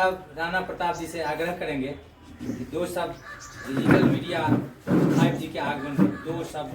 साहब राणा प्रताप जी से आग्रह करेंगे कि दो शब्द डिजिटल मीडिया 5G के आगमन में दो शब्द।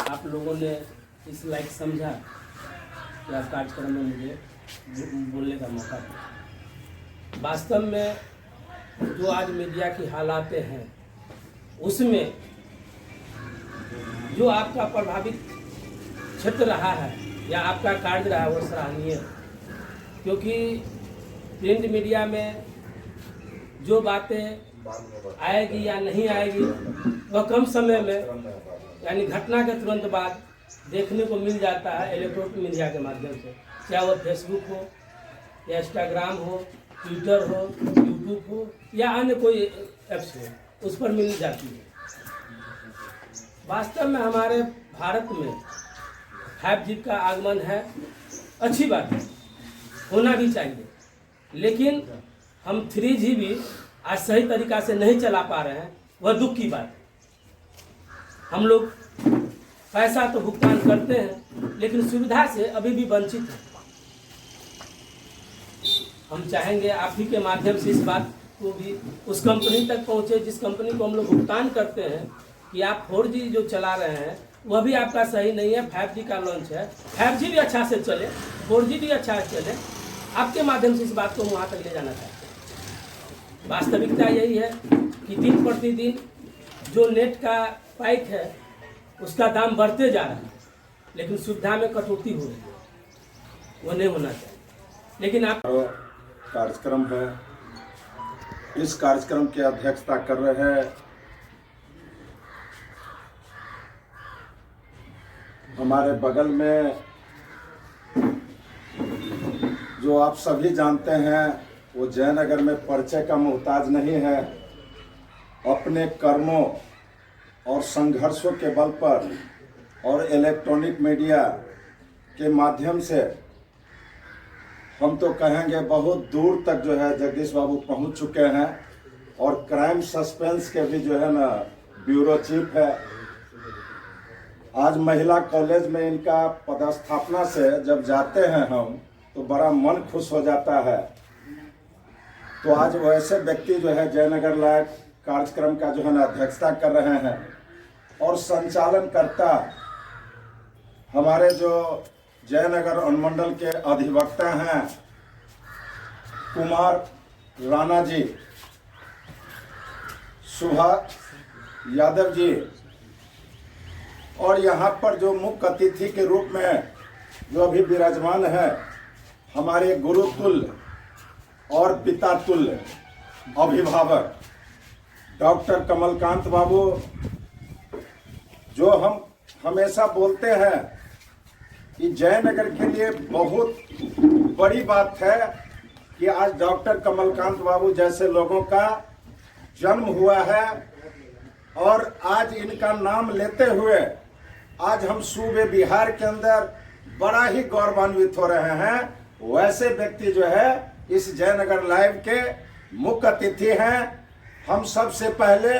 आप लोगों ने इस लायक समझा कि आप कार्यक्रम में मुझे बोलने का मौका दिया। वास्तव में जो आज मीडिया की हालात हैं उसमें जो आपका प्रभावित क्षेत्र रहा है या आपका कार्य रहा है वो सराहनीय है, क्योंकि प्रिंट मीडिया में जो बातें आएगी या नहीं आएगी वह कम समय में यानी घटना के तुरंत बाद देखने को मिल जाता है इलेक्ट्रॉनिक मीडिया के माध्यम से, चाहे वह फेसबुक हो या इंस्टाग्राम हो, ट्विटर हो, यूट्यूब हो या अन्य कोई ऐप्स हो, उस पर मिल जाती है। वास्तव में हमारे भारत में 5G का आगमन है, अच्छी बात है, होना भी चाहिए, लेकिन हम 3G भी आज सही तरीक़ा से नहीं चला पा रहे हैं, वह दुख की बात है। हम लोग पैसा तो भुगतान करते हैं लेकिन सुविधा से अभी भी वंचित हैं। हम चाहेंगे आप ही के माध्यम से इस बात को भी उस कंपनी तक पहुँचे जिस कंपनी को हम लोग भुगतान करते हैं कि आप 4G जो चला रहे हैं वह भी आपका सही नहीं है, 5G का लॉन्च है, 5G भी अच्छा से चले, 4G भी अच्छा से चले, आपके माध्यम से इस बात को वहाँ तक ले जाना चाहते हैं। वास्तविकता यही है कि दिन प्रतिदिन जो नेट का पैक है उसका दाम बढ़ते जा रहा है, लेकिन सुविधा में कटौती हो रही है, वो नहीं होना चाहिए। लेकिन आप कार्यक्रम है, इस कार्यक्रम की अध्यक्षता कर रहे हैं हमारे बगल में जो आप सभी जानते हैं वो जयनगर में परिचय का मोहताज नहीं है। अपने कर्मों और संघर्षों के बल पर और इलेक्ट्रॉनिक मीडिया के माध्यम से हम तो कहेंगे बहुत दूर तक जो है जगदीश बाबू पहुंच चुके हैं और क्राइम सस्पेंस के भी जो है ना ब्यूरो चीफ है। आज महिला कॉलेज में इनका पदस्थापना से जब जाते हैं हम तो बड़ा मन खुश हो जाता है। तो आज वैसे व्यक्ति जो है जयनगर लाइव कार्यक्रम का जो है ना अध्यक्षता कर रहे हैं और संचालन करता हमारे जो जयनगर अनुमंडल के अधिवक्ता हैं कुमार राणा जी, सुभाष यादव जी, और यहाँ पर जो मुख्य अतिथि के रूप में जो अभी विराजमान है हमारे गुरुतुल्य और पितातुल्य अभिभावक डॉक्टर कमलकांत बाबू, जो हम हमेशा बोलते हैं कि जयनगर के लिए बहुत बड़ी बात है कि आज डॉक्टर कमलकांत बाबू जैसे लोगों का जन्म हुआ है और आज इनका नाम लेते हुए आज हम सूबे बिहार के अंदर बड़ा ही गौरवान्वित हो रहे हैं। वैसे व्यक्ति जो है इस जयनगर लाइव के मुख्य अतिथि हैं। हम सबसे पहले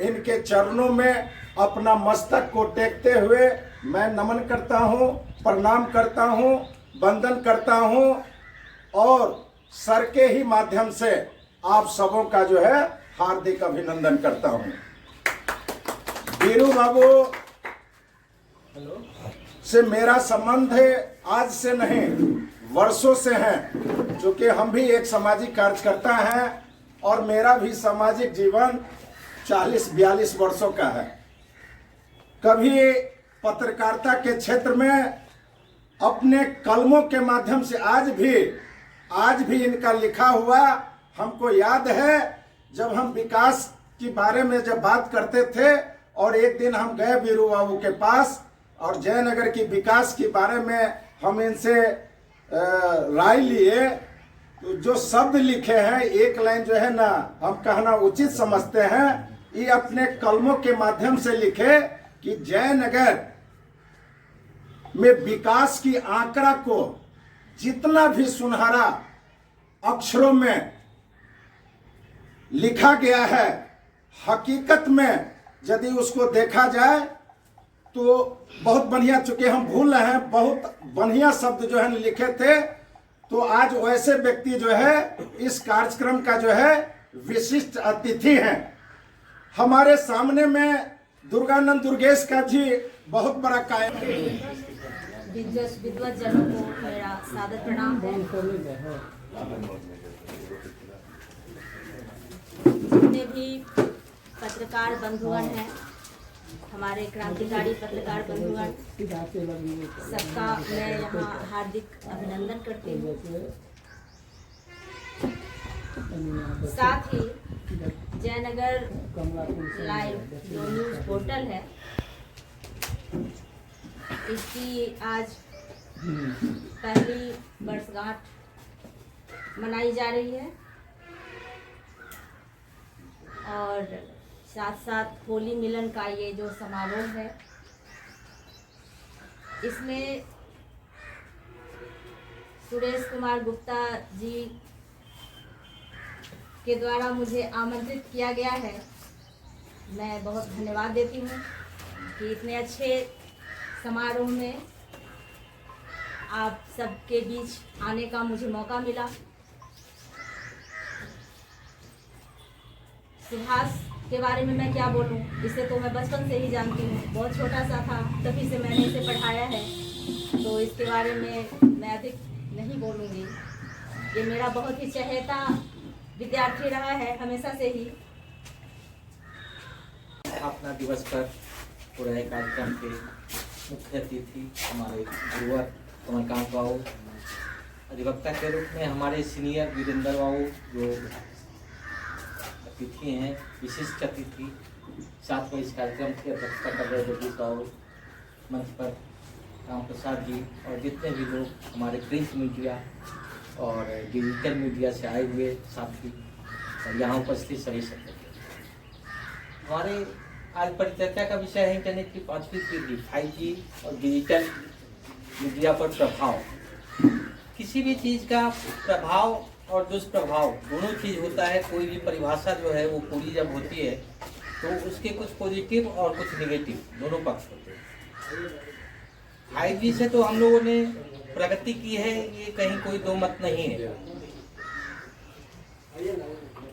इनके चरणों में अपना मस्तक को टेकते हुए मैं नमन करता हूं, प्रणाम करता हूं, वंदन करता हूं और सर के ही माध्यम से आप सबों का जो है हार्दिक अभिनंदन करता हूं। वीरू बाबू से मेरा संबंध आज से नहीं वर्षों से है, क्योंकि हम भी एक सामाजिक कार्यकर्ता हैं और मेरा भी सामाजिक जीवन 40-42 वर्षों का है। कभी पत्रकारिता के क्षेत्र में अपने कलमों के माध्यम से आज भी इनका लिखा हुआ हमको याद है। जब हम विकास के बारे में जब बात करते थे और एक दिन हम गए वीरू बाबू के पास और जयनगर की विकास के बारे में हम इनसे राय लिए, तो जो शब्द लिखे हैं एक लाइन जो है ना हम कहना उचित समझते हैं, ये अपने कलमों के माध्यम से लिखे कि जयनगर में विकास की आंकड़ा को जितना भी सुनहरा अक्षरों में लिखा गया है, हकीकत में यदि उसको देखा जाए तो बहुत बढ़िया, चूंकि हम भूल रहे हैं, बहुत बढ़िया शब्द जो है लिखे थे। तो आज वैसे व्यक्ति जो है इस कार्यक्रम का जो है विशिष्ट अतिथि हैं। हमारे सामने में दुर्गानंद दुर्गेश का जी बहुत बड़ा कायम। विद्वत जनों को मेरा सादर प्रणाम है। जितने भी पत्रकार बंधुगण हैं, हमारे क्रांतिकारी पत्रकार बंधुगण, सबका मैं यहाँ हार्दिक अभिनंदन करती हूँ। साथ ही जयनगर लाइव जो न्यूज़ पोर्टल है, इसकी आज पहली वर्षगांठ मनाई जा रही है और साथ साथ होली मिलन का ये जो समारोह है, इसमें सुरेश कुमार गुप्ता जी के द्वारा मुझे आमंत्रित किया गया है। मैं बहुत धन्यवाद देती हूँ कि इतने अच्छे समारोह में आप सबके बीच आने का मुझे मौका मिला। सुभाष के बारे में मैं क्या बोलूं, इसे तो मैं बचपन से ही जानती हूँ, बहुत छोटा सा था तभी से मैंने इसे पढ़ाया है, तो इसके बारे में मैं अधिक नहीं बोलूँगी। ये मेरा बहुत ही चहेता विद्यार्थी रहा है हमेशा से ही। स्थापना दिवस पर हो रहे कार्यक्रम के मुख्य अतिथि हमारे गुरुवर कमलकांत बाबू, अधिवक्ता के रूप में हमारे सीनियर वीरेंद्र बाबू जो अतिथि हैं, विशिष्ट अतिथि, साथ में इस कार्यक्रम की अध्यक्षता कर रहे जगदीश बाबू, मंच पर राम प्रसाद जी और जितने भी लोग हमारे प्रिंट मीडिया और डिजिटल मीडिया से आए हुए साथी और यहाँ उपस्थित सभी सदस्य। हमारे आज परिचर्चा का विषय है इंटरनेट की 5वीं पीढ़ी, 5G और डिजिटल मीडिया पर प्रभाव। किसी भी चीज़ का प्रभाव और दुष्प्रभाव दोनों चीज़ होता है। कोई भी परिभाषा जो है वो पूरी जब होती है तो उसके कुछ पॉजिटिव और कुछ नेगेटिव दोनों पक्ष होते हैं। 5G से तो हम लोगों ने प्रगति की है, ये कहीं कोई दो मत नहीं है।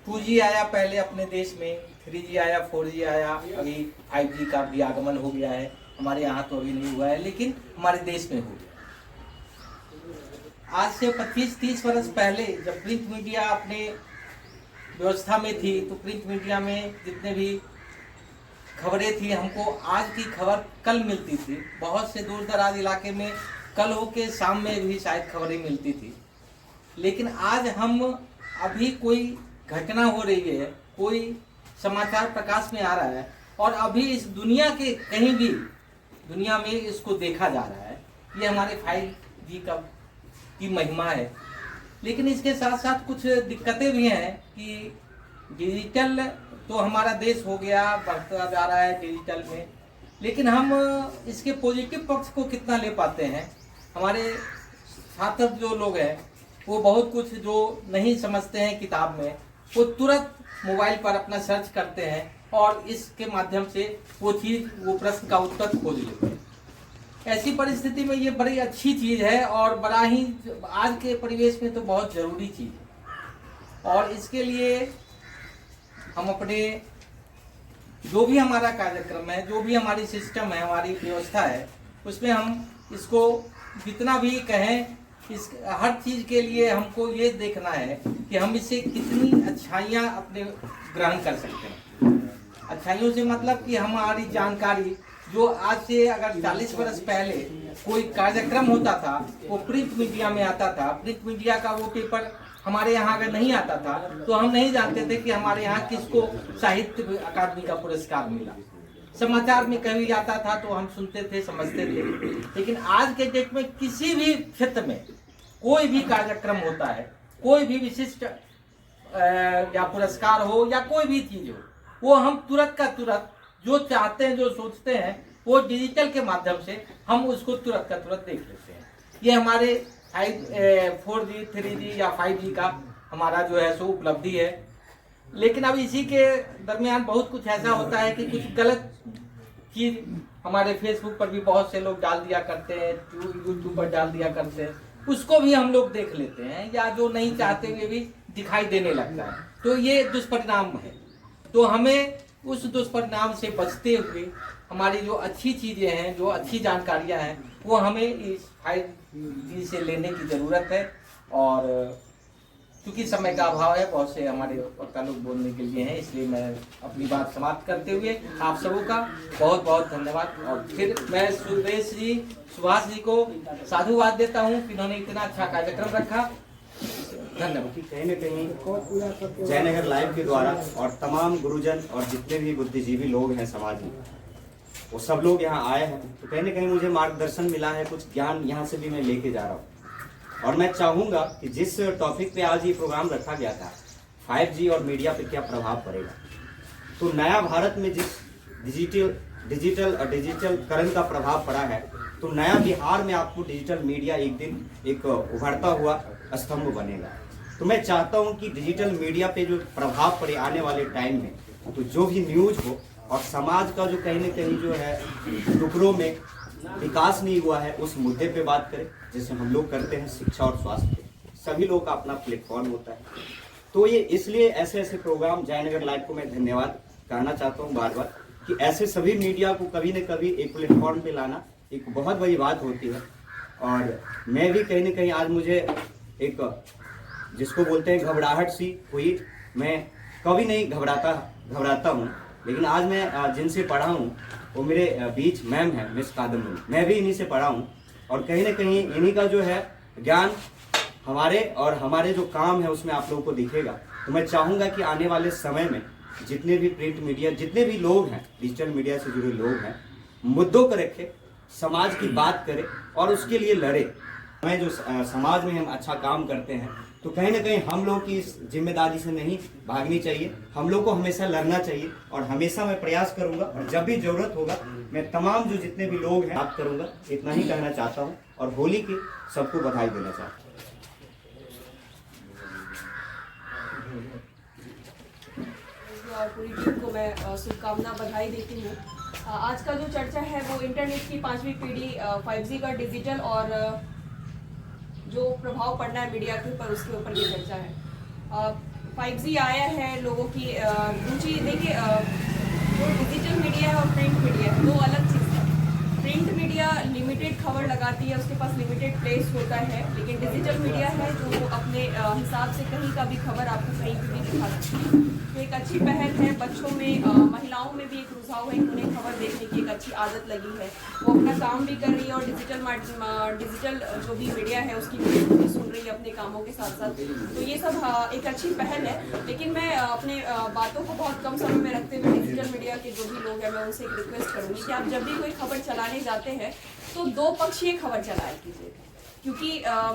2G आया पहले अपने देश में, 3G आया, 4G आया, अभी 5G का भी आगमन हो गया है। हमारे यहाँ तो अभी नहीं हुआ है लेकिन हमारे देश में हो गया। आज से 25-30 वर्ष पहले जब प्रिंट मीडिया अपने व्यवस्था में थी तो प्रिंट मीडिया में जितने भी खबरें थी, हमको आज की खबर कल मिलती थी। बहुत से दूर दराज इलाके में कल हो के शाम में भी शायद खबरें मिलती थी। लेकिन आज हम अभी कोई घटना हो रही है, कोई समाचार प्रकाश में आ रहा है और अभी इस दुनिया के कहीं भी दुनिया में इसको देखा जा रहा है। ये हमारे 5G की महिमा है। लेकिन इसके साथ साथ कुछ दिक्कतें भी हैं कि डिजिटल तो हमारा देश हो गया, बढ़ता जा रहा है डिजिटल में, लेकिन हम इसके पॉजिटिव पक्ष को कितना ले पाते हैं। हमारे छात्र जो लोग हैं वो बहुत कुछ जो नहीं समझते हैं किताब में, वो तुरंत मोबाइल पर अपना सर्च करते हैं और इसके माध्यम से वो प्रश्न का उत्तर खोज लेते हैं। ऐसी परिस्थिति में ये बड़ी अच्छी चीज़ है और बड़ा ही आज के परिवेश में तो बहुत ज़रूरी चीज़ है। और इसके लिए हम अपने जो भी हमारा कार्यक्रम है, जो भी हमारी सिस्टम है, हमारी व्यवस्था है, उसमें हम इसको जितना भी कहें, इस हर चीज़ के लिए हमको ये देखना है कि हम इससे कितनी अच्छाइयाँ अपने ग्रहण कर सकते हैं। अच्छाइयों से मतलब कि हमारी जानकारी जो आज से अगर 40 वर्ष पहले कोई कार्यक्रम होता था वो प्रिंट मीडिया में आता था। प्रिंट मीडिया का वो पेपर हमारे यहाँ अगर नहीं आता था तो हम नहीं जानते थे कि हमारे यहाँ किसको साहित्य अकादमी का पुरस्कार मिला। समाचार में कभी आता था तो हम सुनते थे, समझते थे। लेकिन आज के डेट में किसी भी क्षेत्र में कोई भी कार्यक्रम होता है, कोई भी विशिष्ट या पुरस्कार हो या कोई भी चीज़ हो, वो हम तुरंत का तुरंत जो चाहते हैं, जो सोचते हैं, वो डिजिटल के माध्यम से हम उसको तुरंत का तुरंत देख लेते हैं। ये हमारे 4G, 3G या 5G का हमारा जो है सो उपलब्धि है। लेकिन अब इसी के दरमियान बहुत कुछ ऐसा होता है कि कुछ गलत फिर हमारे फेसबुक पर भी बहुत से लोग डाल दिया करते हैं, यूट्यूब पर डाल दिया करते हैं, उसको भी हम लोग देख लेते हैं, या जो नहीं चाहते हुए भी दिखाई देने लगता है। तो ये दुष्परिणाम है। तो हमें उस दुष्परिणाम से बचते हुए हमारी जो अच्छी चीजें हैं, जो अच्छी जानकारियां हैं, वो हमें इस 5G से लेने की जरूरत है। और चूंकि समय का अभाव है, बहुत से हमारे वक्ता लोग बोलने के लिए हैं, इसलिए मैं अपनी बात समाप्त करते हुए आप सबों का बहुत बहुत धन्यवाद। और फिर मैं सुरेश जी, सुभाष जी को साधुवाद देता हूँ कि इन्होंने इतना अच्छा कार्यक्रम रखा। धन्यवाद। कहीं न कहीं जयनगर लाइव के द्वारा और तमाम गुरुजन और जितने भी बुद्धिजीवी लोग हैं समाज में, वो सब लोग यहाँ आए हैं, तो कहीं न कहीं मुझे मार्गदर्शन मिला है, कुछ ज्ञान यहाँ से भी मैं लेके जा रहा हूँ। और मैं चाहूँगा कि जिस टॉपिक पे आज ये प्रोग्राम रखा गया था, 5G और मीडिया पे क्या प्रभाव पड़ेगा, तो नया भारत में जिस डिजिटलकरण का प्रभाव पड़ा है, तो नया बिहार में आपको डिजिटल मीडिया एक दिन एक उभरता हुआ स्तंभ बनेगा। तो मैं चाहता हूं कि डिजिटल मीडिया पे जो प्रभाव पड़े आने वाले टाइम में, तो जो भी न्यूज हो और समाज का जो कहीं न कहीं जो है टुकड़ों में विकास नहीं हुआ है, उस मुद्दे पे बात करें, जैसे हम लोग करते हैं शिक्षा और स्वास्थ्य पे। सभी लोग का अपना प्लेटफॉर्म होता है। तो ये इसलिए ऐसे ऐसे प्रोग्राम जयनगर लाइव को मैं धन्यवाद कहना चाहता हूँ बार बार, कि ऐसे सभी मीडिया को कभी न कभी एक प्लेटफॉर्म पे लाना एक बहुत बड़ी बात होती है। और मैं भी कहीं न कहीं आज मुझे एक जिसको बोलते हैं घबराहट सी हुई। मैं कभी नहीं घबराता हूँ, लेकिन आज मैं जिनसे पढ़ा हूँ वो मेरे बीच मैम है, मिस कादम्बरी। मैं भी इन्हीं से पढ़ा हूँ और कहीं न कहीं इन्हीं का जो है ज्ञान हमारे जो काम है उसमें आप लोगों को दिखेगा। तो मैं चाहूँगा कि आने वाले समय में जितने भी प्रिंट मीडिया, जितने भी लोग हैं, डिजिटल मीडिया से जुड़े लोग हैं, मुद्दों को रखें, समाज की बात करें और उसके लिए लड़े। हमें जो समाज में हम अच्छा काम करते हैं, तो कहीं ना कहीं हम लोग की इस जिम्मेदारी से नहीं भागनी चाहिए, हम लोग को हमेशा लड़ना चाहिए। और हमेशा मैं प्रयास करूंगा और जब भी जरूरत होगा मैं तमाम जो जितने भी लोग हैं बात करूंगा। इतना ही कहना चाहता हूं और होली की सबको बधाई देना चाहता हूं। और पूरी टीम को मैं शुभकामना बधाई देती हूँ। आज का जो चर्चा है वो इंटरनेट की 5वीं पीढ़ी, 5G का डिजिटल और जो प्रभाव पड़ना है मीडिया के ऊपर, उसके ऊपर ये चर्चा है। 5G आया है, लोगों की रुचि देखिए, जो डिजिटल मीडिया है और प्रिंट मीडिया है, दो अलग चीज़ है। प्रिंट मीडिया लिमिटेड खबर लगाती है, उसके पास लिमिटेड प्लेस होता है, लेकिन डिजिटल मीडिया है जो अपने हिसाब से कहीं का भी खबर आपको कहीं पर भी दिखा सकती है। तो एक अच्छी पहल है। बच्चों में, महिलाओं में भी एक रुझाव है, उन्हें खबर देखने की एक अच्छी आदत लगी है, वो अपना काम भी कर रही है और डिजिटल जो भी मीडिया है उसकी भी सुन रही है अपने कामों के साथ साथ। तो ये सब एक अच्छी पहल है। लेकिन मैं अपने बातों को बहुत कम समय में रखते हुए डिजिटल मीडिया के जो भी लोग हैं, मैं उनसे एक रिक्वेस्ट करूँगी कि आप जब भी कोई खबर चलाने जाते हैं तो दो पक्षीय खबर चलाया कीजिए। क्योंकि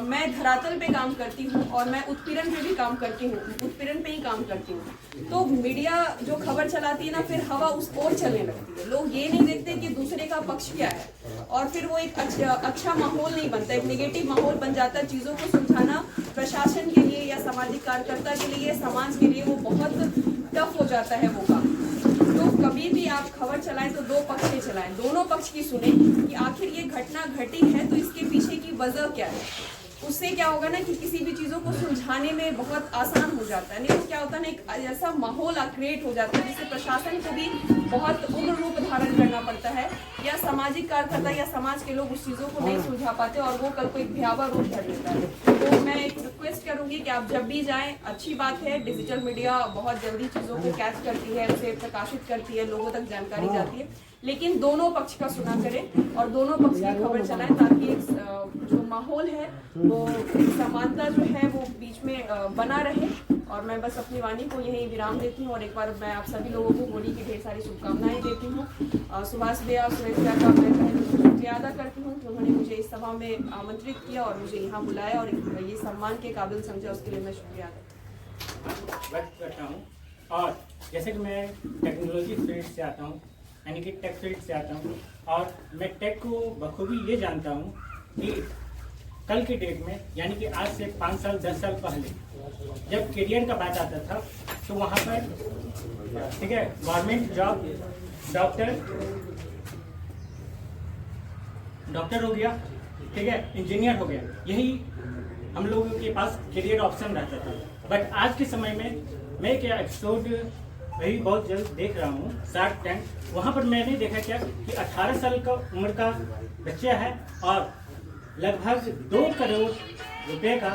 मैं धरातल पे काम करती हूँ और मैं उत्पीड़न पे भी काम करती हूँ, उत्पीड़न पे ही काम करती हूँ। तो मीडिया जो खबर चलाती है ना, फिर हवा उस ओर चलने लगती है। लोग ये नहीं देखते कि दूसरे का पक्ष क्या है, और फिर वो एक अच्छा माहौल नहीं बनता, एक नेगेटिव माहौल बन जाता है। चीज़ों को सुलझाना प्रशासन के लिए या सामाजिक कार्यकर्ता के लिए, समाज के लिए वो बहुत टफ हो जाता है वो काम। तो कभी भी आप खबर चलाएं तो दो पक्ष से चलाएं, दोनों पक्ष की सुने कि आखिर ये घटना घटी है तो इसके पीछे की वजह क्या है। उससे क्या होगा ना कि किसी भी चीज़ों को सुलझाने में बहुत आसान हो जाता है। नहीं तो क्या होता है ना, एक ऐसा माहौल क्रिएट हो जाता है जिससे प्रशासन को भी बहुत उग्र रूप धारण करना पड़ता है, या सामाजिक कार्यकर्ता या समाज के लोग उस चीज़ों को नहीं सुलझा पाते और वो कल को एक भयावह रूप धर लेता है। तो मैं एक रिक्वेस्ट करूंगी कि आप जब भी जाएं, अच्छी बात है, डिजिटल मीडिया बहुत जल्दी चीज़ों को कैच करती है, उसे प्रकाशित करती है, लोगों तक जानकारी जाती है, लेकिन दोनों पक्ष का सुना करें और दोनों पक्ष की खबर चलाएं, ताकि एक जो माहौल है वो समानता जो है वो बीच में बना रहे। और मैं बस अपनी वाणी को यहीं विराम देती हूँ और एक बार मैं आप सभी लोगों को होली की ढेर सारी शुभकामनाएं देती हूँ। सुभाष भैया, सुरेश भैया का मैं पहले शुक्रिया अदा करती हूँ कि उन्होंने मुझे इस सभा में आमंत्रित किया और मुझे यहाँ बुलाया और ये सम्मान के काबिल समझा, उसके लिए मैं शुक्रिया व्यक्त करता हूँ। और जैसे कि मैं टेक्नोलॉजी फील्ड से आता हूँ, यानी कि टेक फील्ड से आता हूँ, और मैं टेक को बखूबी ये जानता हूँ कि कल की डेट में, यानी कि आज से 5 साल 10 साल पहले जब करियर का बात आता था तो वहाँ पर ठीक है गवर्नमेंट जॉब, डॉक्टर, डॉक्टर हो गया, ठीक है, इंजीनियर हो गया, यही हम लोगों के पास करियर ऑप्शन रहता था। बट आज के समय में मैं क्या एपिसोड वही बहुत जल्द देख रहा हूँ, शार्क टैंक, वहाँ पर मैंने देखा क्या कि 18 साल का उम्र का बच्चा है और लगभग 2 करोड़ रुपए का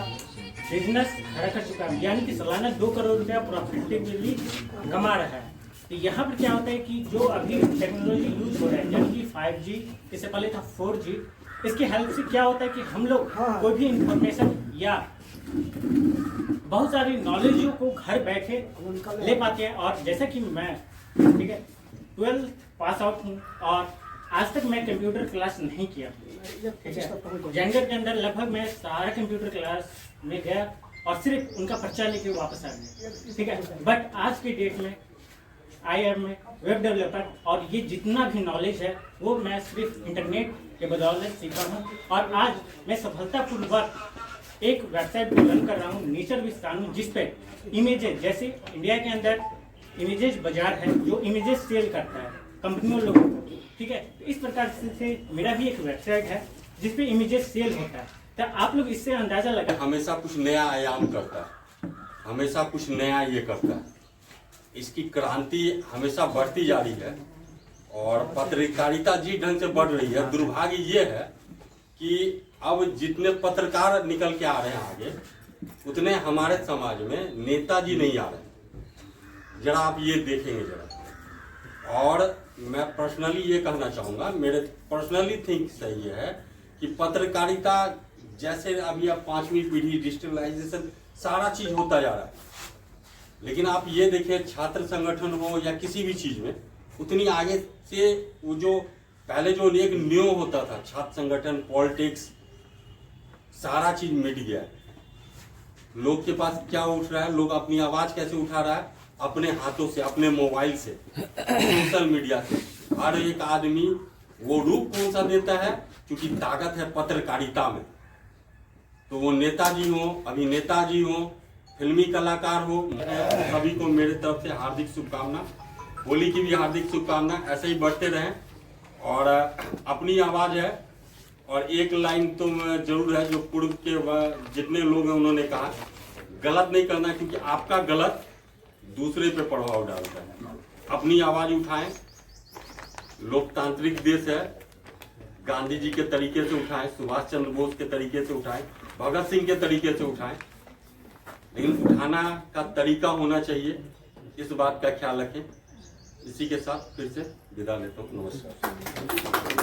बिजनेस खड़ा कर चुका है, यानी कि सालाना 2 करोड़ रुपया प्रॉफिटेबली कमा रहा है। तो यहाँ पर क्या होता है कि जो अभी टेक्नोलॉजी यूज हो रहा है, यानी कि 5G, इससे पहले था 4G, इसकी हेल्प से क्या होता है कि हम लोग कोई भी इंफॉर्मेशन या बहुत सारी नॉलेजों को घर बैठे ले पाते हैं। और जैसा कि मैं, ठीक है, 12th पास आउट हूँ और आज तक मैं कंप्यूटर क्लास नहीं किया, ठीक है। जेंडर के अंदर लगभग मैं सारा कंप्यूटर क्लास में गया और सिर्फ उनका पर्चा लेके वापस आ गया, ठीक है। बट आज के डेट में आई एम वेब डेवलपर और ये जितना भी नॉलेज है वो मैं सिर्फ इंटरनेट के बदौलत सीखा हूँ। और आज मैं सफलतापूर्वक एक वेबसाइट को रन कर रहा हूँ, नेचर विद कानून, जिस पे इमेजेस, जैसे इंडिया के अंदर इमेजेस बाजार है जो इमेजेस सेल करता है कंपनियों लोगों को, ठीक है। इस प्रकार से मेरा भी एक वेबसाइट है जिस पे इमेजेस सेल होता है। तो आप लोग इससे अंदाजा लगा, हमेशा कुछ नया आयाम करता है, हमेशा कुछ नया ये करता है, इसकी क्रांति हमेशा बढ़ती जा रही है और पत्रकारिता जिस ढंग से बढ़ रही है, दुर्भाग्य ये है कि अब जितने पत्रकार निकल के आ रहे हैं आगे, उतने हमारे समाज में नेताजी नहीं आ रहे। जरा आप ये देखेंगे जरा। और मैं पर्सनली ये कहना चाहूँगा, मेरे पर्सनली थिंक सही है कि पत्रकारिता जैसे अभी अब 5वीं पीढ़ी, डिजिटलाइजेशन, सारा चीज होता जा रहा है, लेकिन आप ये देखिए छात्र संगठन हो या किसी भी चीज में उतनी आगे से वो जो पहले जो एक न्यू होता था, छात्र संगठन, पॉलिटिक्स, सारा चीज मिट गया है। लोग के पास क्या उठ रहा है, लोग अपनी आवाज कैसे उठा रहा है, अपने हाथों से, अपने मोबाइल से, सोशल मीडिया से। हर एक आदमी वो रूप कौन सा देता है, क्योंकि ताकत है पत्रकारिता में। तो वो नेताजी हो, अभिनेताजी हो, फिल्मी कलाकार हो, सभी को मेरे तरफ से हार्दिक शुभकामना, होली की भी हार्दिक शुभकामना। ऐसे ही बढ़ते रहें और अपनी आवाज है। और एक लाइन तो जरूर है जो पूर्व के जितने लोग हैं उन्होंने कहा, गलत नहीं करना, क्योंकि आपका गलत दूसरे पे प्रभाव डालता है। अपनी आवाज उठाएं, लोकतांत्रिक देश है, गांधी जी के तरीके से उठाएं, सुभाष चंद्र बोस के तरीके से उठाएं, भगत सिंह के तरीके से उठाएं, लेकिन उठाना का तरीका होना चाहिए, इस बात का ख्याल रखें। इसी के साथ फिर से विदा लेता हूँ, नमस्कार।